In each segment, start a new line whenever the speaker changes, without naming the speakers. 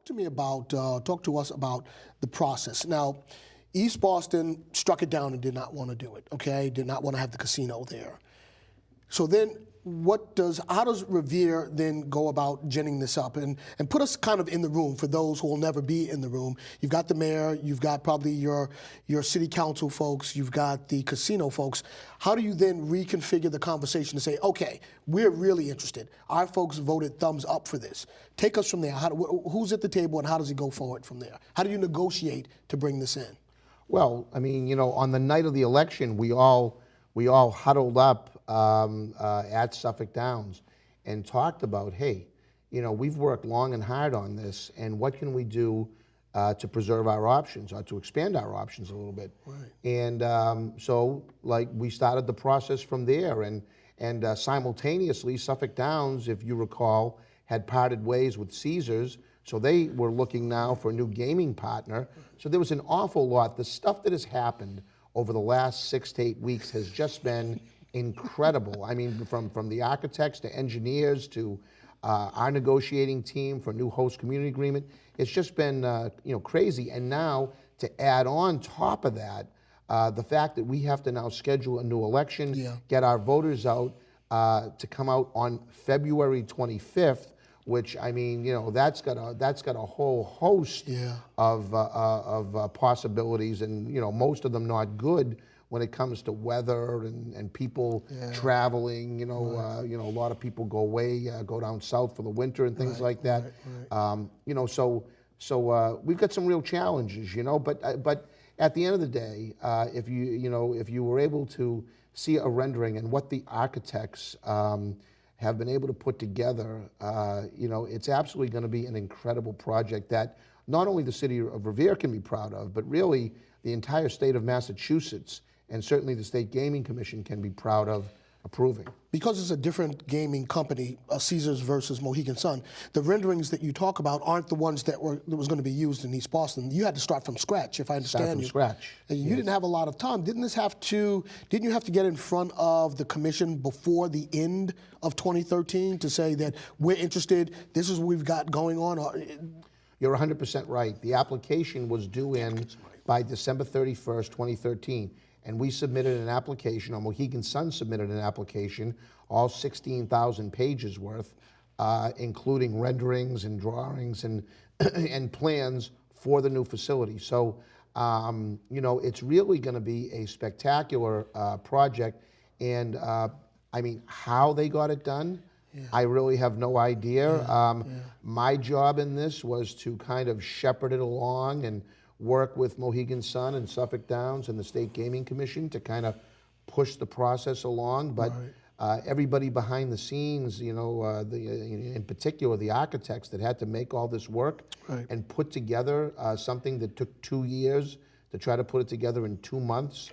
Talk to us about the process. Now, East Boston struck it down and did not want to do it, okay? Did not want to have the casino there. So then how does Revere then go about ginning this up? And put us kind of in the room for those who will never be in the room. You've got the mayor, you've got probably your city council folks, you've got the casino folks. How do you then reconfigure the conversation to say, okay, we're really interested. Our folks voted thumbs up for this. Take us from there. Who's at the table and how does it go forward from there? How do you negotiate to bring this in?
Well, I mean, on the night of the election, we all huddled up at Suffolk Downs and talked about, hey, we've worked long and hard on this, and what can we do to preserve our options or to expand our options a little bit?
Right.
And so, we started the process from there, and simultaneously, Suffolk Downs, if you recall, had parted ways with Caesars, so they were looking now for a new gaming partner. So there was an awful lot. The stuff that has happened over the last 6 to 8 weeks has just been incredible. I mean, from the architects to engineers to our negotiating team for a new host community agreement, it's just been crazy. And now to add on top of that, the fact that we have to now schedule a new election, get our voters out to come out on February 25th. Which, I mean, that's got a whole host of possibilities, and most of them not good when it comes to weather and people traveling. A lot of people go away, go down south for the winter and things like that. So we've got some real challenges, But at the end of the day, if you were able to see a rendering and what the architects have been able to put together, it's absolutely going to be an incredible project that not only the city of Revere can be proud of, but really the entire state of Massachusetts and certainly the State Gaming Commission can be proud of approving.
Because it's a different gaming company, Caesars versus Mohegan Sun, the renderings that you talk about aren't the ones that was going to be used in East Boston. You had to start from scratch, if I understand you.
Start from scratch.
And you didn't have a lot of time. Didn't you have to get in front of the commission before the end of 2013 to say that we're interested, this is what we've got going on?
You're 100% right. The application was due in by December 31st, 2013. And we submitted an application, or Mohegan Sun submitted an application, all 16,000 pages worth, including renderings and drawings and and plans for the new facility. So, it's really going to be a spectacular project. And I mean, how they got it done, I really have no idea. My job in this was to kind of shepherd it along and work with Mohegan Sun and Suffolk Downs and the State Gaming Commission to kind of push the process along. But everybody behind the scenes, in particular the architects that had to make all this work and put together something that took 2 years to try to put it together in 2 months.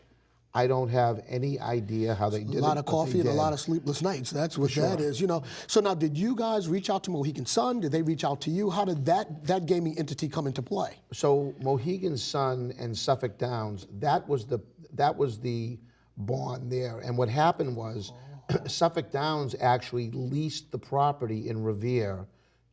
I don't have any idea how they did it.
A lot of coffee and a lot of sleepless nights. That's what that is, So now, did you guys reach out to Mohegan Sun? Did they reach out to you? How did that gaming entity come into play?
So Mohegan Sun and Suffolk Downs, that was the bond there. And what happened was Suffolk Downs actually leased the property in Revere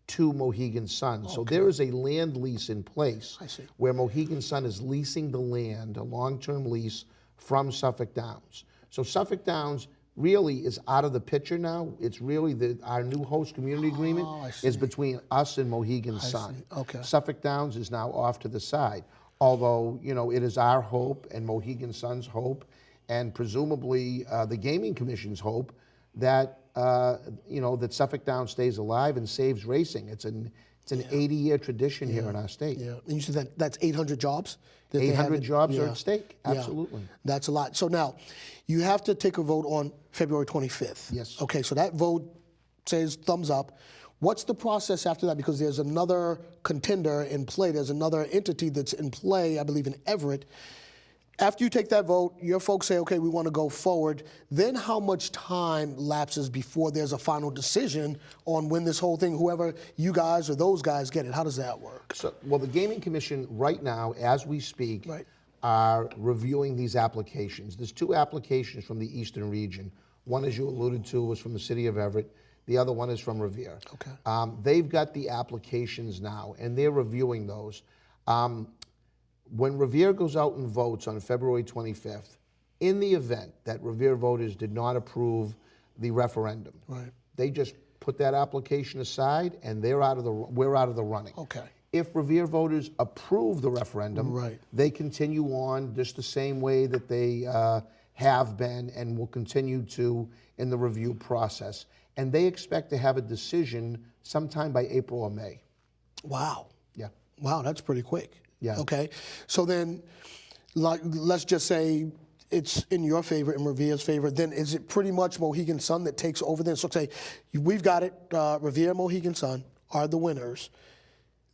to Mohegan Sun. So there is a land lease in place where Mohegan Sun is leasing the land, a long-term lease, from Suffolk Downs. So Suffolk Downs really is out of the picture now. It's really our new host community agreement is between us and Mohegan Sun. Suffolk Downs is now off to the side. Although, it is our hope and Mohegan Sun's hope and presumably the Gaming Commission's hope that, that Suffolk Downs stays alive and saves racing. It's an 80-year tradition here in our state.
Yeah, and you said that's 800 jobs?
800 jobs are at stake, absolutely.
That's a lot. So now, you have to take a vote on February 25th.
Yes.
Okay, so that vote says thumbs up. What's the process after that? Because there's another contender in play. There's another entity that's in play, I believe, in Everett. After you take that vote, your folks say, okay, we want to go forward. Then how much time lapses before there's a final decision on when this whole thing, whoever you guys or those guys get it? How does that work?
So, well, the Gaming Commission right now, as we speak, are reviewing these applications. There's 2 applications from the Eastern region. One, as you alluded to, was from the City of Everett. The other one is from Revere.
Okay.
They've got the applications now, and they're reviewing those. When Revere goes out and votes on February 25th, in the event that Revere voters did not approve the referendum,
Right.
they just put that application aside, and we're out of the running.
Okay.
If Revere voters approve the referendum,
Right.
they continue on just the same way that they have been and will continue to in the review process. And they expect to have a decision sometime by April or May.
Wow.
Yeah.
Wow, that's pretty quick.
Yeah.
Okay. So then, like, let's just say it's in your favor, in Revere's favor. Then is it pretty much Mohegan Sun that takes over then? So say we've got it, Revere, Mohegan Sun are the winners.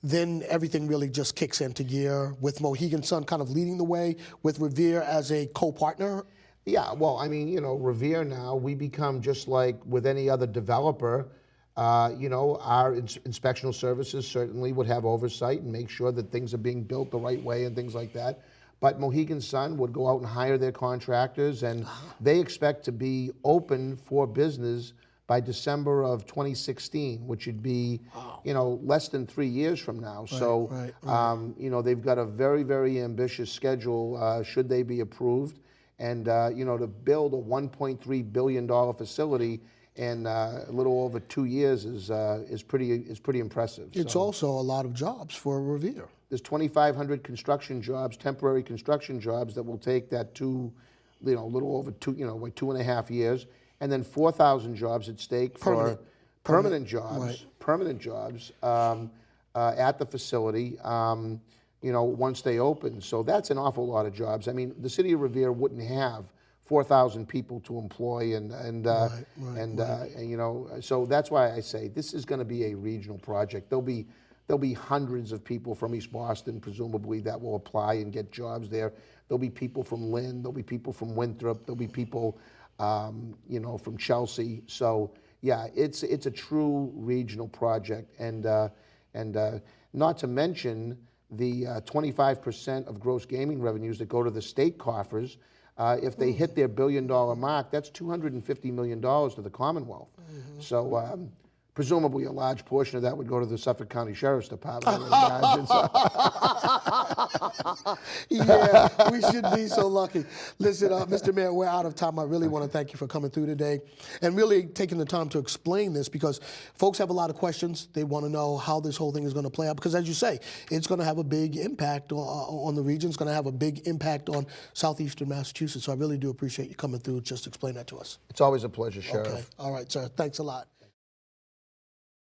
Then everything really just kicks into gear with Mohegan Sun kind of leading the way with Revere as a co-partner.
Yeah, well, I mean, Revere now, we become just like with any other developer. Our inspectional services certainly would have oversight and make sure that things are being built the right way and things like that. But Mohegan Sun would go out and hire their contractors, and they expect to be open for business by December of 2016, which would be, less than 3 years from now.
Right.
They've got a very, very ambitious schedule should they be approved. And, to build a $1.3 billion facility in a little over 2 years is pretty impressive.
It's also a lot of jobs for Revere.
There's 2,500 construction jobs, temporary construction jobs that will take that little over 2.5 years, and then 4,000 jobs at stake for permanent jobs.
Right.
Permanent jobs at the facility. Once they open. So that's an awful lot of jobs. I mean, the city of Revere wouldn't have 4,000 people to employ, so that's why I say this is going to be a regional project. There'll be hundreds of people from East Boston, presumably, that will apply and get jobs there. There'll be people from Lynn. There'll be people from Winthrop. There'll be people, from Chelsea. So yeah, it's a true regional project, and not to mention the 25% of gross gaming revenues that go to the state coffers. If they hit their $1 billion mark, that's $250 million to the Commonwealth. Mm-hmm. So presumably a large portion of that would go to the Suffolk County Sheriff's Department, I would imagine.
Yeah, we should be so lucky. Listen, Mr. Mayor, we're out of time. I really want to thank you for coming through today and really taking the time to explain this, because folks have a lot of questions. They want to know how this whole thing is going to play out, because as you say, it's going to have a big impact on the region. It's going to have a big impact on southeastern Massachusetts. So I really do appreciate you coming through just to explain that to us.
It's always a pleasure, Sheriff.
Okay. All right, sir. Thanks a lot.